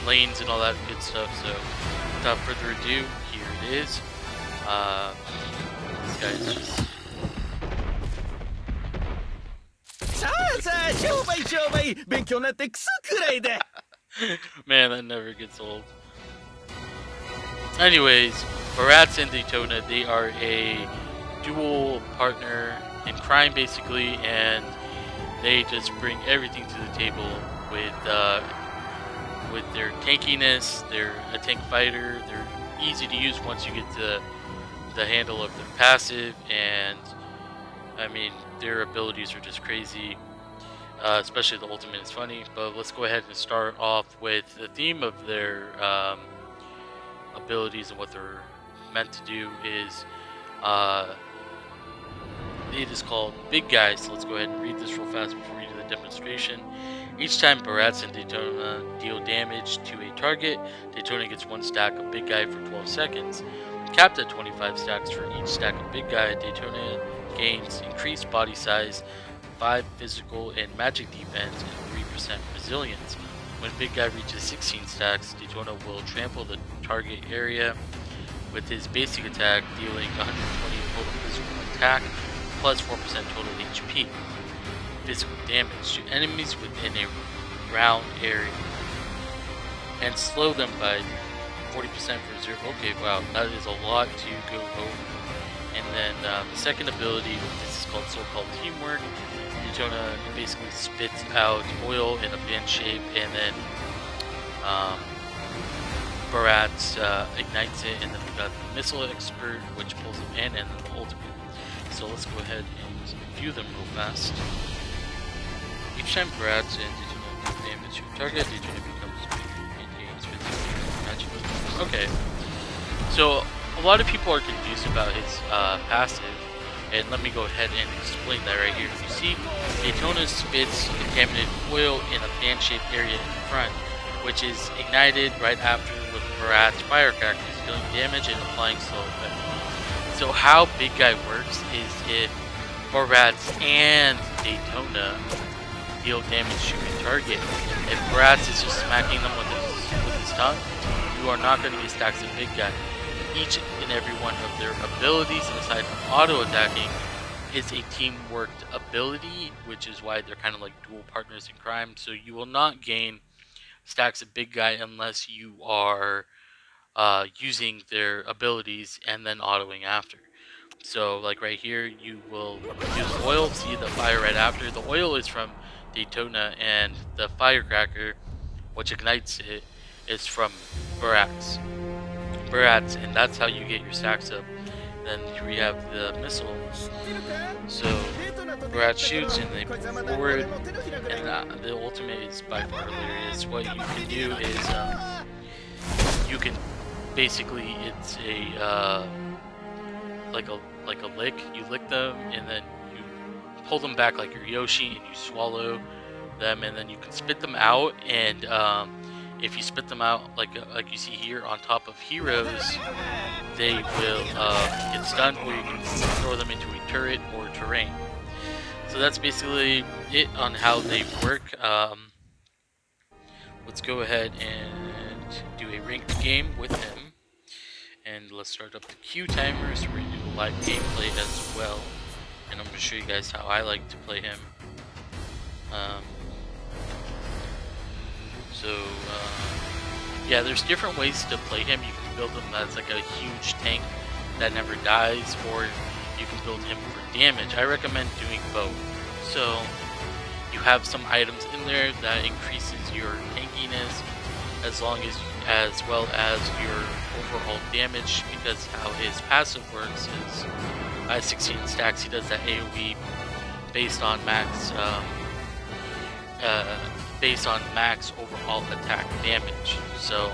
lanes and all that good stuff. So without further ado, here it is. This guy's just. さあさあ商売商売勉強なんてクソくらいだ Man, that never gets old. Anyways, Barats and Daytona, they are a dual partner in crime basically, and they just bring everything to the table with their tankiness. They're a tank fighter. They're easy to use once you get the handle of their passive, and I mean their abilities are just crazy. Especially the ultimate is funny. But let's go ahead and start off with the theme of their abilities and what they're meant to do is uh, it is called Big Guy. So let's go ahead and read this real fast before we do the demonstration. Each time Barats and Daytona deal damage to a target, Daytona gets 1 stack of Big Guy for 12 seconds. Capped at 25 stacks for each stack of Big Guy, Daytona gains increased body size, 5 physical and magic defense, and 3% resilience. When Big Guy reaches 16 stacks, Daytona will trample the target area with his basic attack, dealing 120 total physical attack plus 4% total HP. Physical damage to enemies within a round area and slow them by 40% for 0. Okay, wow, that is a lot to go over. And then the second ability, this is called so-called teamwork. Daytona basically spits out oil in a fan shape, and then Barats ignites it, and then we got the missile expert, which pulls them in, and then the ultimate. So let's go ahead and view them real fast. Each time Barats and Daytona do damage to a target, Daytona becomes bigger and gains 50 magic. Okay, so a lot of people are confused about his passive, and let me go ahead and explain that right here. You see, Daytona spits contaminated oil in a fan-shaped area in front, which is ignited right after with Barats firecrackers, dealing damage and applying slow effect. So how Big Guy works is if Barats and Daytona deal damage to a target, if Barats is just smacking them with his tongue, you are not going to get stacks of Big Guy. Each and every one of their abilities, aside from auto attacking, is a team-worked ability, which is why they're kind of like dual partners in crime. So you will not gain stacks of Big Guy unless you are using their abilities and then autoing after. So like right here, you will use oil, see the fire right after. The oil is from Daytona, and the firecracker, which ignites it, is from Barats. And that's how you get your stacks up. Then here we have the missile. So Barats shoots and they move forward, and the ultimate is by far hilarious. What you can do is you can basically, it's a like a lick. You lick them and then you pull them back like your Yoshi, and you swallow them, and then you can spit them out. And if you spit them out like you see here on top of heroes, they will get stunned, or you can throw them into a turret or terrain. So that's basically it on how they work. Let's go ahead and do a ranked game with him. And let's start up the queue timer, so we're going to do a live gameplay as well. And I'm going to show you guys how I like to play him. Yeah, there's different ways to play him. You can build him as like a huge tank that never dies, or you can build him for damage. I recommend doing both. So you have some items in there that increases your tankiness as well as your overall damage, because how his passive works is at 16 stacks he does that AoE based on max overall attack damage. So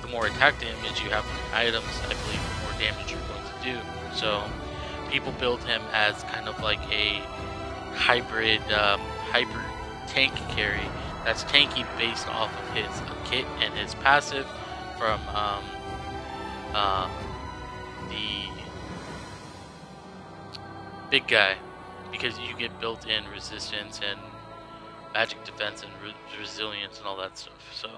the more attack damage you have from your items, I believe the more damage you're going to do. So people build him as kind of like a hybrid hyper tank carry that's tanky based off of his kit and his passive from the Big Guy, because you get built-in resistance and magic defense and resilience and all that stuff. So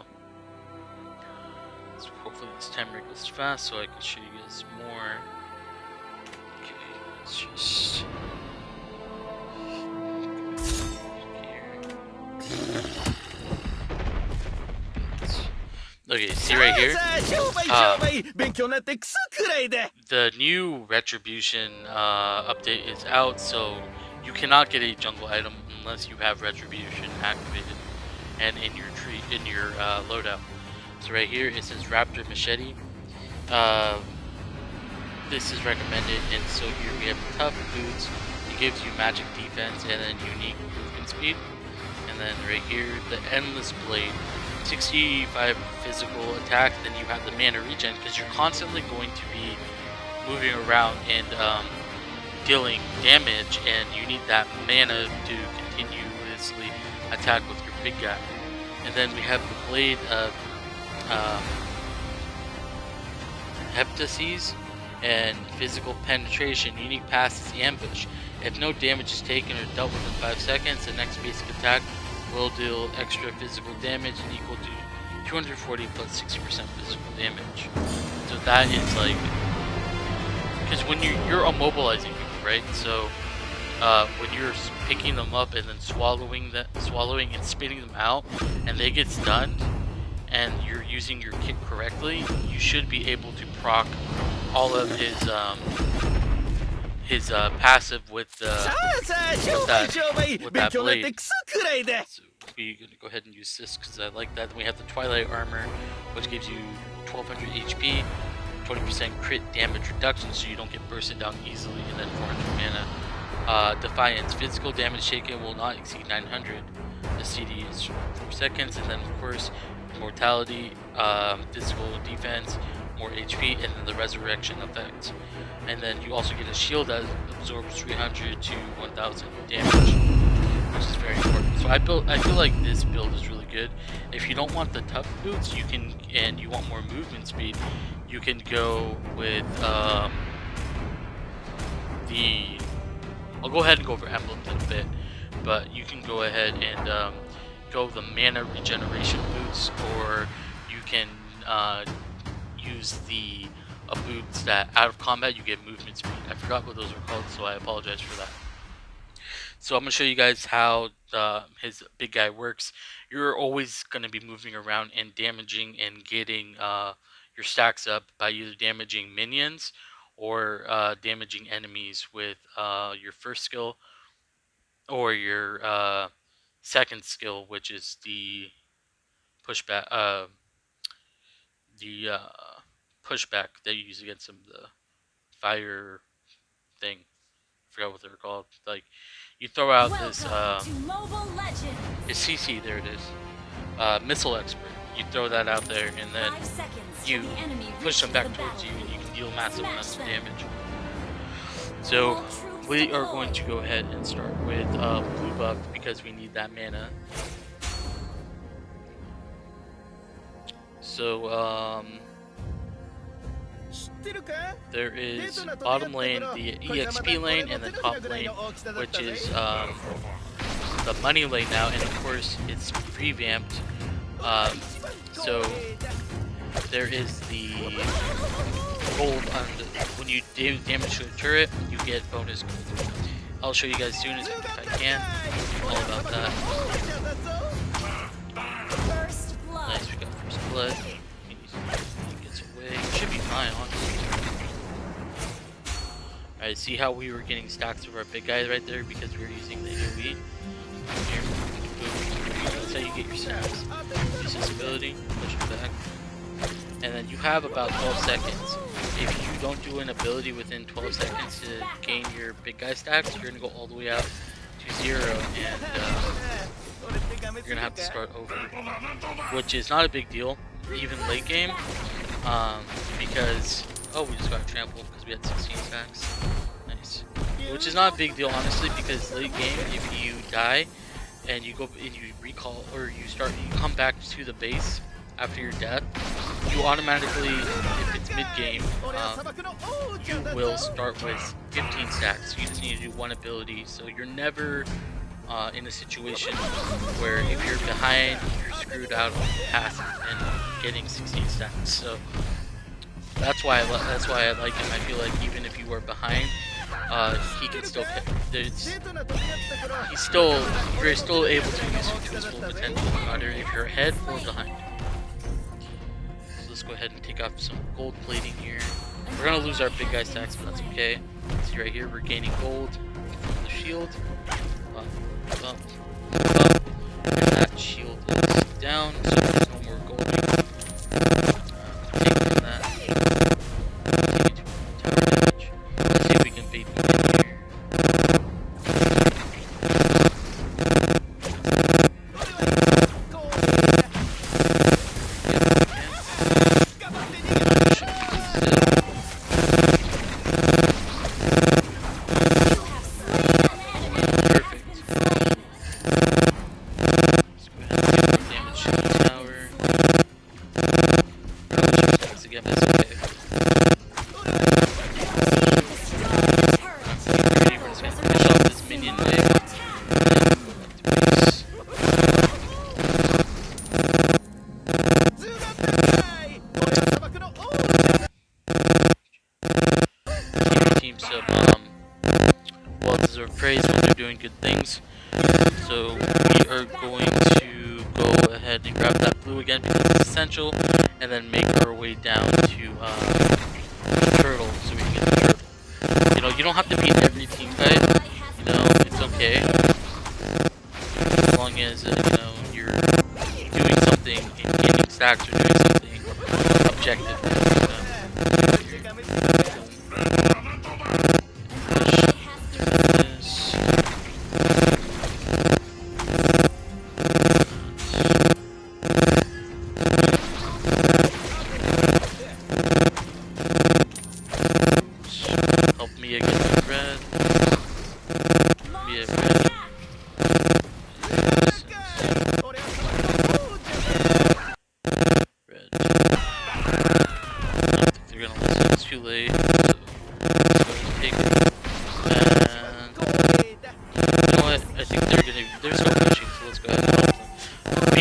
hopefully this timer goes fast so I can show you guys more. Okay, let's just okay, see right here. The new Retribution update is out, so you cannot get a jungle item unless you have Retribution activated and in your loadout. So right here it says Raptor Machete. This is recommended, and so here we have Tough Boots. It gives you magic defense and then unique movement speed. And then right here, the Endless Blade, 65 physical attack. Then you have the mana regen because you're constantly going to be moving around and dealing damage, and you need that mana to continuously attack with your big guy. And then we have the Blade of Heptases and physical penetration, unique passes, ambush. If no damage is taken or dealt within 5 seconds, the next basic attack will deal extra physical damage and equal to 240 plus 60% physical damage. So that is like, because when you're immobilizing people, right? So when you're picking them up and then swallowing and spitting them out, and they get stunned, and you're using your kit correctly, you should be able to proc all of his passive with that blade. So we're gonna go ahead and use this because I like that. Then we have the Twilight Armor, which gives you 1200 HP, 20% crit damage reduction, so you don't get bursted down easily, and then 400 mana. Defiance, physical damage taken will not exceed 900. The CD is 4 seconds, and then of course mortality, physical defense, more HP, and then the resurrection effect. And then you also get a shield that absorbs 300 to 1000 damage, which is very important. So I feel like this build is really good. If you don't want the tough boots, you can, and you want more movement speed, you can go with I'll go ahead and go over emblems in a bit, but you can go ahead and go the mana regeneration boots, or you can use the boots that out of combat you get movement speed. I forgot what those were called, so I apologize for that. So I'm going to show you guys how his big guy works. You're always going to be moving around and damaging and getting your stacks up by either damaging minions or damaging enemies with your first skill or your second skill, which is the pushback. Pushback that you use against some of the fire thing. I forgot what they were called. Like, you throw out this Mobile Legends. it's CC, there it is. Missile expert. You throw that out there, and then 5 seconds you till the enemy push them reaches back the towards you, and you battlefield. can deal massive amounts of Smash them. damage. So we are going to go ahead and start with blue buff because we need that mana. So there is bottom lane, the EXP lane, and then top lane, which is the money lane now, and of course it's revamped. So there is the gold on the, when you damage to a turret, you get bonus gold. I'll show you guys soon if I can. All about that. First blood. Nice, we got first blood. He gets away. Should be fine, honestly. Alright, see how we were getting stacks of our big guys right there because we were using the AoE? Here, boom. That's how you get your stacks. Use this ability, push it back. And then you have about 12 seconds. If you don't do an ability within 12 seconds to gain your big guy stacks, you're going to go all the way out to 0, and you're going to have to start over. Which is not a big deal, even late game, because, oh, we just got trampled because we had 16 stacks. Nice. Which is not a big deal, honestly, because late game, if you die, and you go and you recall, or you come back to the base after your death, you automatically, if it's mid-game, you will start with 15 stacks. You just need to do one ability, so you're never in a situation where if you're behind, you're screwed out of passing and getting 16 stacks. So that's why I like him. I feel like even if you are behind, he can still you're still able to use him to his full potential, no matter if you're ahead or behind. So let's go ahead and take off some gold plating here. We're gonna lose our big guy stacks, but that's okay. See right here, we're gaining gold from the shield. Up, up, up. And that shield is down, so there's no more gold. Take from that. Continue to tower damage. Let's see if we can bait them in here. Well-deserved praise when they're doing good things. So we are going to go ahead and grab that blue again because it's essential, and then make our way down to the turtle so we can get the turtle. You know, you don't have to beat every team fight. You know, it's okay as long as you know you're doing something and gaining stacks or doing something objective.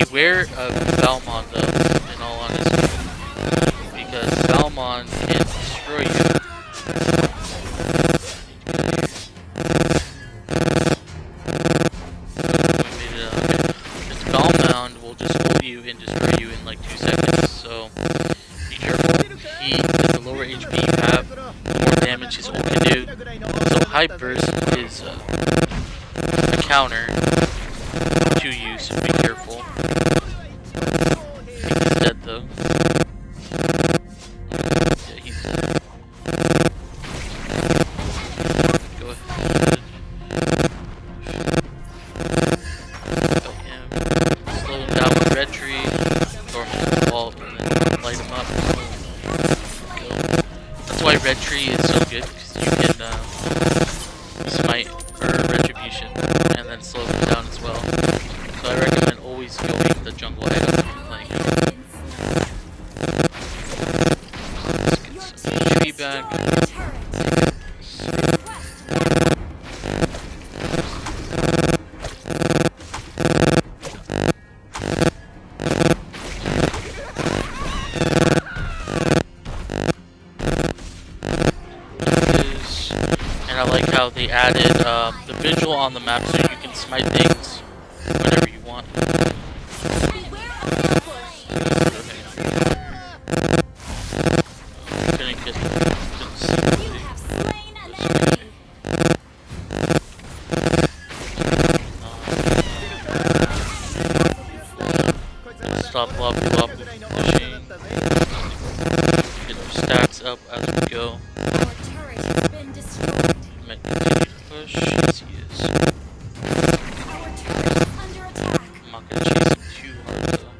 Beware of Valmon though, in all honesty, because Valmon can destroy you. This Valmon will just hold you and destroy you in like 2 seconds, so be careful. He, with the lower HP you have, the more damage his ult can do. So high burst is a counter to you, so be careful. He's dead though. Yeah, he's dead. Go ahead. Kill him. Slow him down with red tree. Throw him into the wall and then light him up. Go. That's why red tree is so good, because you can smite or retribution and then slow them down as well. So I recommend always going with the jungle item when you're playing it. Let's get some HP back. And I like how they added the visual on the map so you can smite things whenever you want. Stop lobby pushing. Get our stacks up as we go. Might continue to push. Yes, he is. I'm not gonna chase him too hard though.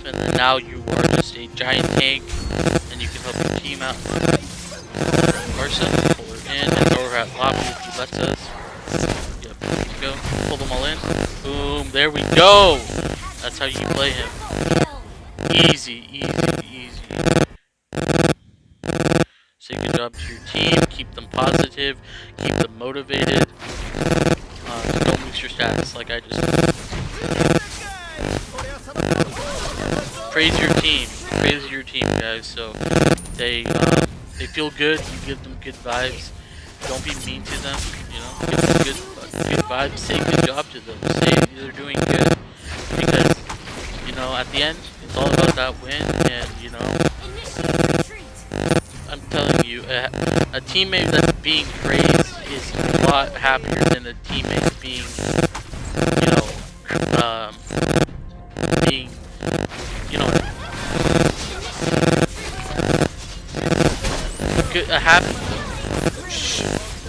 And then now you are just a giant tank, and you can help your team out. Marsa, pull her in, and throw her at lobby if he lets us. Yep, there we go. Pull them all in. Boom, there we go! That's how you play him. Kill. Easy, easy, easy. Say good job to your team. Keep them positive. Keep them motivated. Don't lose your stats like I just did. Praise your team. Praise your team, guys. So they feel good. You give them good vibes. Don't be mean to them. You know, give them good vibes. Say good job to them. Say they're doing good because you know at the end it's all about that win. And you know, Initiate retreat. I'm telling you, a teammate that's being praised is a lot happier than a teammate being, you know, being, you know, good, a happy.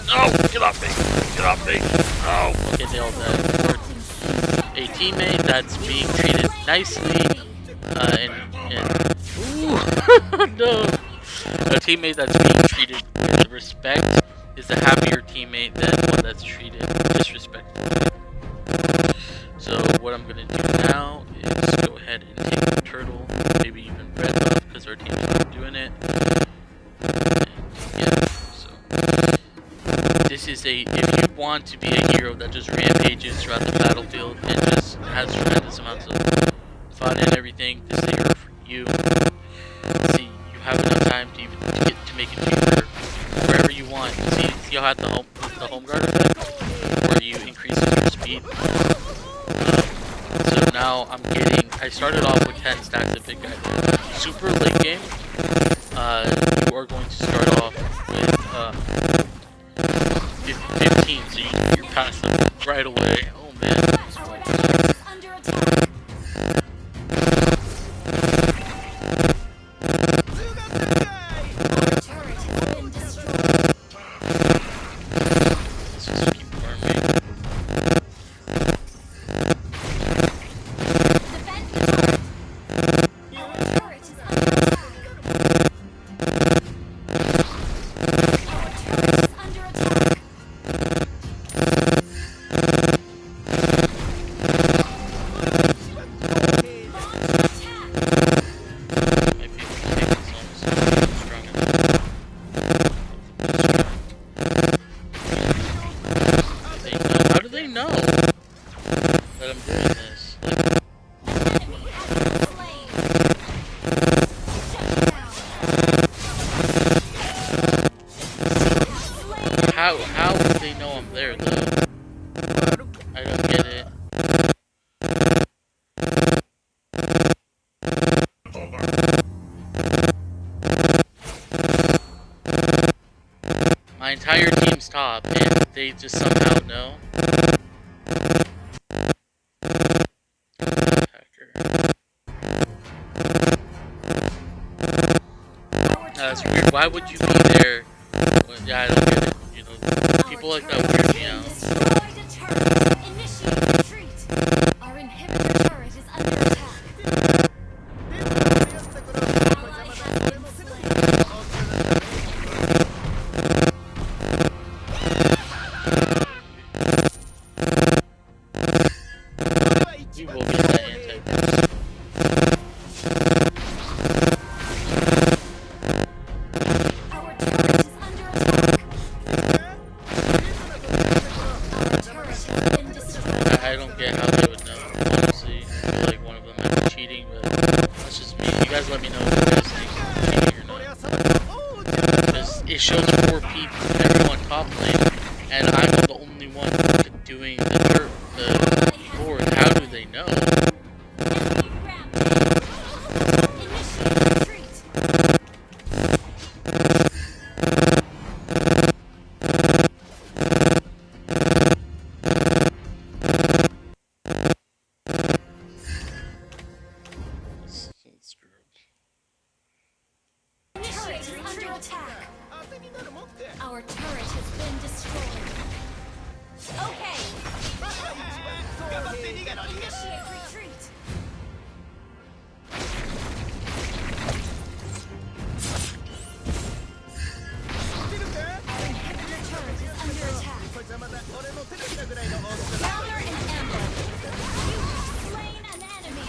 No, get off me! Get off me! Oh, okay, nailed that. A teammate that's being treated nicely, and ooh, no. A teammate that's being treated with respect is a happier teammate than one that's treated disrespectfully. So what I'm gonna do now is go ahead and take the turtle, maybe even red buff because our team's not doing it. And yeah, so this is if you want to be a hero that just rampages throughout the battlefield and just has tremendous amounts of fun and everything, this is the hero for you. See, you have enough time to even to get to make it to your wherever you want. See how at the home guard effect, where you increases your speed. So now I started off with 10 stacks of big guy. Super late game, you are going to start off with 15, so you're past them right away. Oh man. Our turret is under attack. Our turret has been destroyed. Let's just keep farming. Defend the turret. Our turret is under attack. Our turret is under attack. Launch attack. Might be able to take this almost strong enough. How do they know that I'm doing this? Like, Enemy has been slain. Shut down. how do they know I'm there though? I don't get it. My entire team's top, and they just somehow know. Hacker. That's weird. Why would you be there? Yeah, I don't get it. You know, people like that weird me out. Destroyed a turret. Initiate retreat. Our inhibitor turret is under attack. Ally has been slain. We will get that anti-boost. Our turret is under attack. Our turret has been destroyed. I don't get how they would know, honestly. I feel like one of them might be cheating, but that's just me. You guys let me know if you guys think I'm cheating or not. Because it shows 4 people, everyone top lane, and I'm the only one doing the board. How do they know? Enemy rampage. Initiate retreat. It's screwed. Turret is under attack. Our turret has been destroyed. Okay. Initiate retreat. Our inhibitor turret is under attack. Gather an ambush. You have slain an enemy.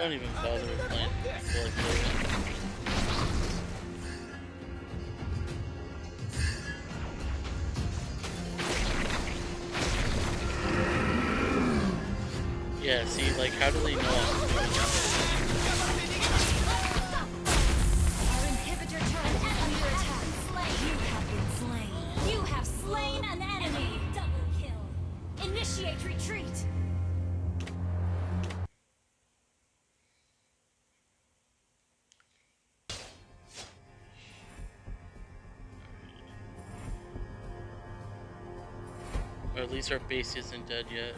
don't even bother with playing until I play it. Yeah, see, like, how do they know I'm doing that? Our inhibitor turret is under attack. You have been slain. You have slain an enemy. Double kill. Initiate retreat. Or at least our base isn't dead yet.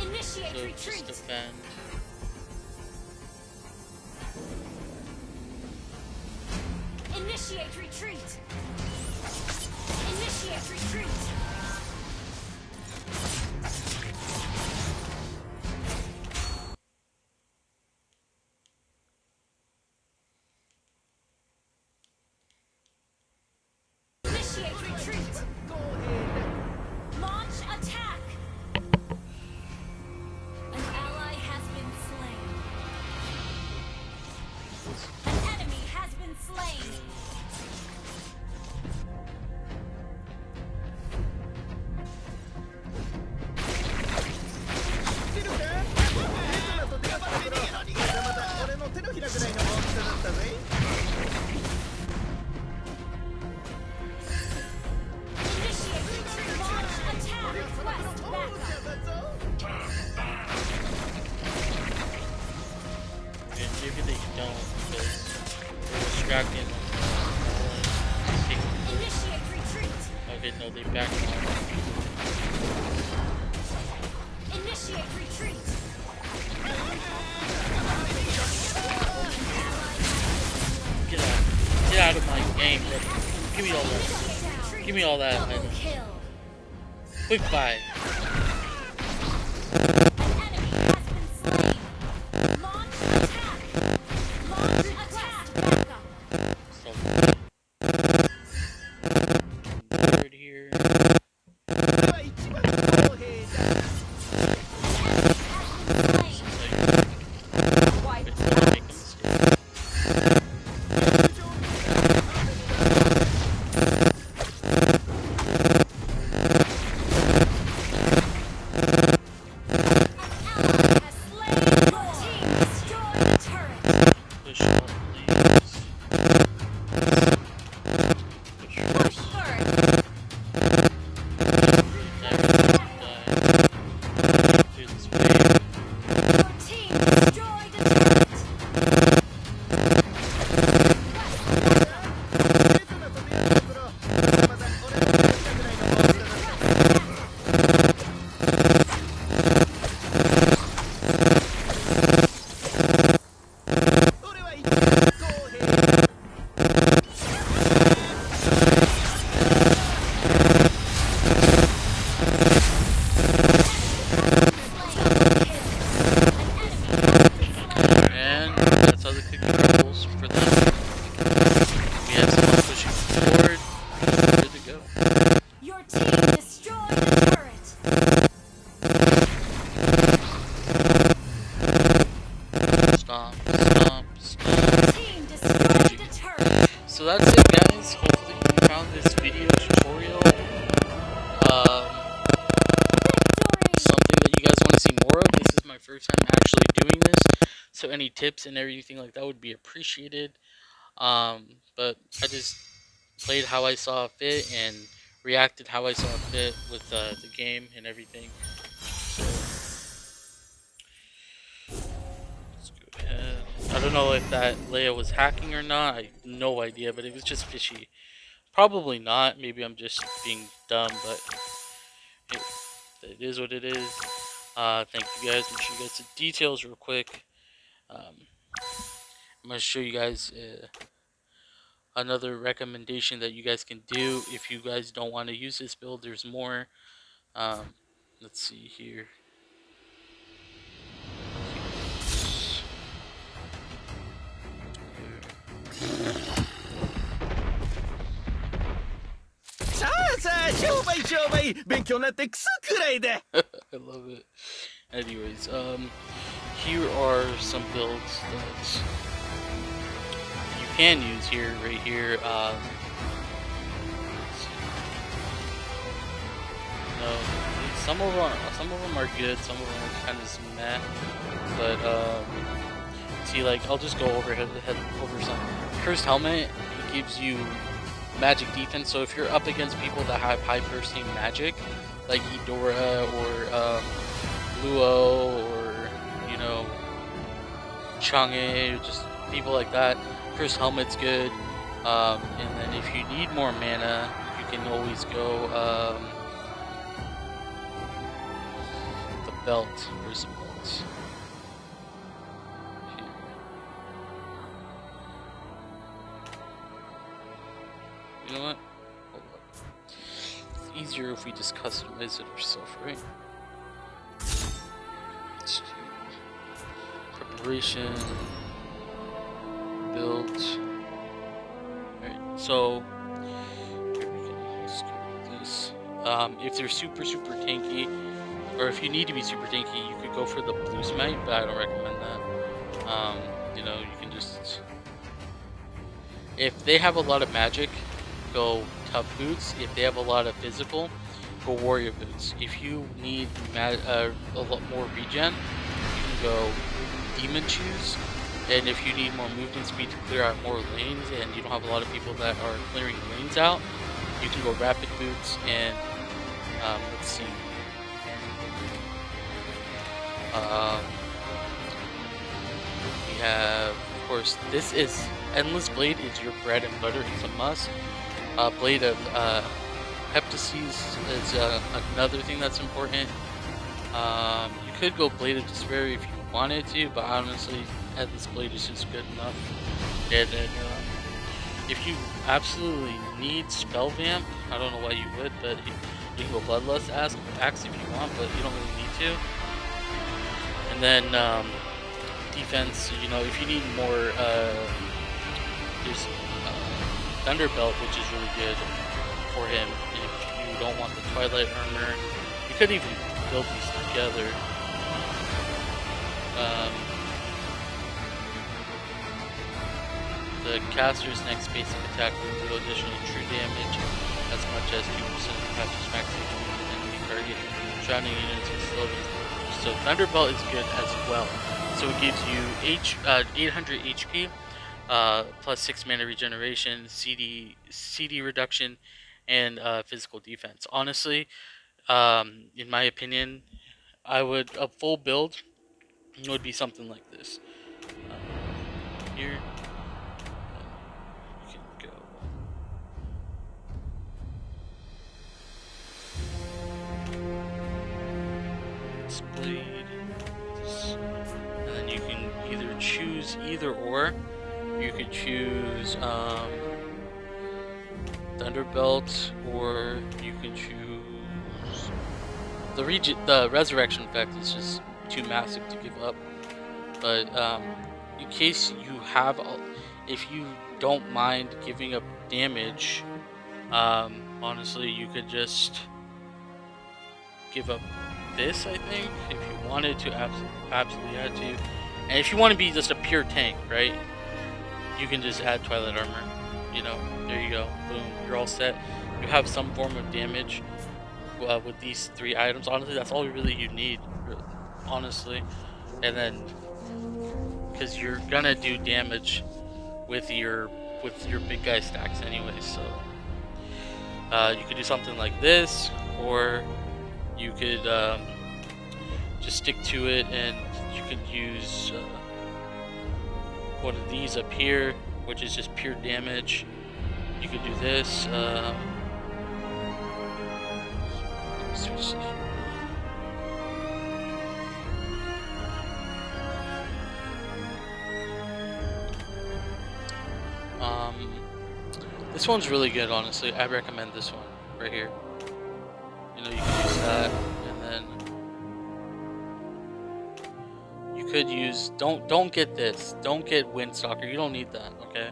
Initiate So retreat. just defend. Initiate retreat. Initiate retreat. Initiate retreat. Launch attack. An ally has been slain. An enemy has been slain. Initiate retreat. Launch attack. Request backup. And maybe they don't, because they're distracting them. Initiate retreat. Okay, no, they back off. Initiate retreat. Get out of my game, buddy. Give me all that. Give me all that. Double Man. kill. Quick buy. An enemy has been slain. Launch attack. Launch attack. Backup. Third here. Wipe. Make a mistake. Has slain. Your team destroyed the turret. Push up, please. Push Push first. turret. Die. Do this way. Your team destroyed the turret. And that's how the cookie crumbles for them. We have someone pushing forward. Good to go. Your team destroyed the turret. Stomp, stomp, stomp. Your team destroyed the turret. So that's it, guys. Hopefully you found this video tutorial something that you guys want to see more of. This is my first time actually doing this, so any tips and everything like that would be appreciated. But I just played how I saw fit and reacted how I saw fit with the game and everything. So let's go ahead. I don't know if that Leia was hacking or not. I have no idea, but it was just fishy. Probably not. Maybe I'm just being dumb, but it is what it is. Thank you guys. Make sure you guys the details real quick. I'm gonna show you guys another recommendation that you guys can do if you guys don't want to use this build. There's more. Let's see here. I love it. Anyways, here are some builds that you can use here, right here. No, some of them are good, some of them are kind of meh. But see, like I'll just go head over some. Cursed Helmet, it gives you magic defense. So if you're up against people that have high bursting magic, like Eudora or Luo or Chang'e, just people like that, Cursed Helmet's good. And then if you need more mana, you can always go the belt. Where's the belt? Here. You know what? Hold up. It's easier if we just customize it ourselves, right? Let's do preparation, build. Alright, so here we can just go with this. If they're super tanky, or if you need to be super tanky, you could go for the blue smite, but I don't recommend that. You can just, if they have a lot of magic, go tough boots. If they have a lot of physical, go warrior boots. If you need a lot more regen, you can go demon shoes. And if you need more movement speed to clear out more lanes, and you don't have a lot of people that are clearing lanes out, you can go rapid boots. And let's see. We have, of course, this is Endless Blade is your bread and butter. It's a must. Blade of Heptases is another thing that's important. You could go Blade of Despair if you wanted to, but honestly, Endless Blade is just good enough. And then, if you absolutely need Spell Vamp, I don't know why you would, but you can go Bloodlust Axe if you want, but you don't really need to. And then defense, if you need more, there's Thunderbelt, which is really good for him. And if you don't want the Twilight Armor, you could even build these together. The caster's next basic attack will do additional true damage as much as 2% of the caster's max HP with enemy target, surrounding units with slow. So Thunderbolt is good as well. So it gives you 800 HP, plus 6 mana regeneration, CD reduction, and physical defense. Honestly, in my opinion, a full build would be something like this. Here. Go. This blade, and then you can either choose either or. You could choose Thunderbelt, or you can choose the Resurrection effect is just too massive to give up. But in case you have, if you don't mind giving up damage, honestly, you could just give up this, I think, if you wanted to, absolutely had to. And if you want to be just a pure tank, right, you can just add Twilight Armor. There you go, boom, you're all set. You have some form of damage with these 3 items. Honestly, that's all really you need, honestly. And then, because you're gonna do damage with your big guy stacks anyway, so you could do something like this, or you could just stick to it, and you could use one of these up here, which is just pure damage. You could do this. Switch to here. This one's really good, honestly. I recommend this one right here. You can use that, and then you could use. Don't get this. Don't get Windstalker. You don't need that. Okay,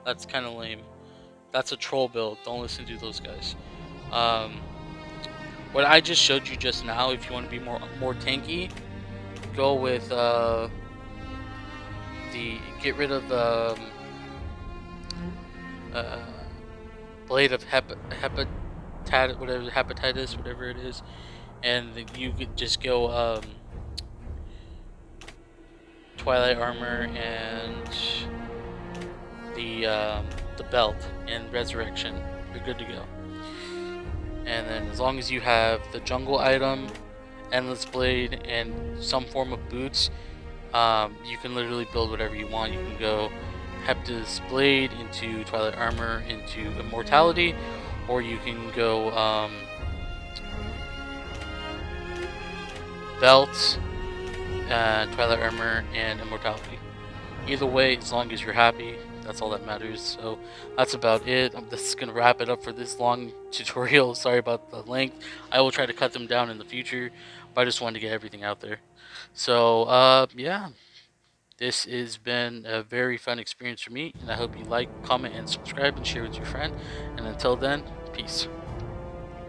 that's kind of lame. That's a troll build. Don't listen to those guys. What I just showed you just now, if you want to be more tanky, go with the get rid of uh, blade of hepatitis, whatever it is, and you could just go Twilight armor and the belt and resurrection. You're good to go. And then as long as you have the jungle item, endless blade, and some form of boots, you can literally build whatever you want. You can go Hepta's blade into Twilight armor into immortality, or you can go belt, Twilight armor, and immortality. Either way, as long as you're happy, that's all that matters. So that's about it. This is gonna wrap it up for this long tutorial. Sorry about the length. I will try to cut them down in the future, but I just wanted to get everything out there. So yeah, this has been a very fun experience for me, and I hope you like, comment, and subscribe, and share with your friend. And until then, peace.